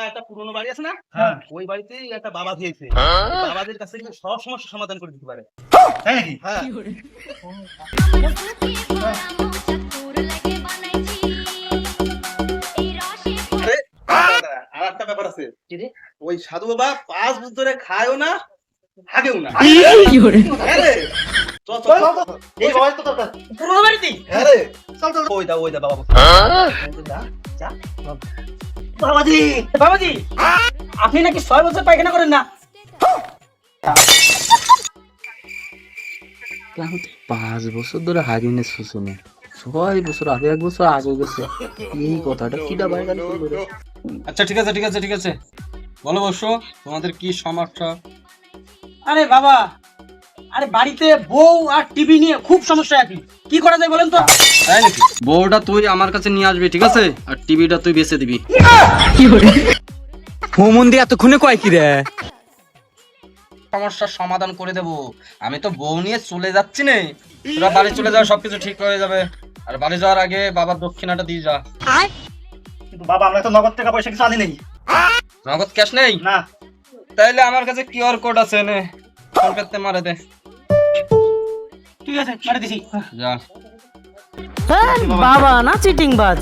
একটা পুরনো বাড়ি আছে না, হ্যাঁ। ওই বাড়িতেই একটা বাবা দিয়েছে। বাবাদের কাছে কিন্তু সব সমস্যার সমাধান করে দিতে পারে। তাই নাকি? হ্যাঁ, আরে দাদা, আর একটা ব্যাপার আছে। ওই সাধু বাবা 5 বছর ধরে খায়ও না, হাগেও না। হ্যাঁ রে, চল চল চল, চল। এই বাবার তো দরকার পুরনো বাড়িতেই। হ্যাঁ রে, চল চল। ওই দা বাবা বসে। যা, যা। বাবাজি বাবাজি, আপনি নাকি 6 বছর পায়খানা করেন না? 5 বছর ধরে হারিয়ে শুশুনে 6 বছর আগে, 1 বছর আগে গেছে। এই কথাটা কিটা বাইরে করলো? আচ্ছা ঠিক আছে ঠিক আছে ঠিক আছে, বলো বসো, তোমাদের কি সমস্যা? আরে বাবা, আরে বাড়িতে বউ আর টিভি নিয়ে খুব সমস্যা। আপনি কি করা যায় বলেন তো? তাই নাকি? বউটা তুই আমার কাছে নিয়ে আসবি, ঠিক আছে, আর টিভিটা তুই বেচে দিবি। মন্দির এতক্ষণে কয় কি রে? সমস্যার সমাধান করে দেবো। আমি তো বউ নিয়ে চলে যাচ্ছি নে, তোরা বাড়ি চলে যাও, সবকিছু ঠিক হয়ে যাবে। আর বাড়ি যাওয়ার আগে বাবার দক্ষিণাটা দিয়ে যা। কিন্তু বাবা আমরা তো নগদ টাকা পয়সা কিছু আনি নেই। নগদ ক্যাশ নেই? না। তাইলে আমার কাছে কিউআর কোড আছে, নে ফোন পেতে মারে দে। ঠিক আছে, মারে দিছি। যা। বাবা না চিটিং বাজ।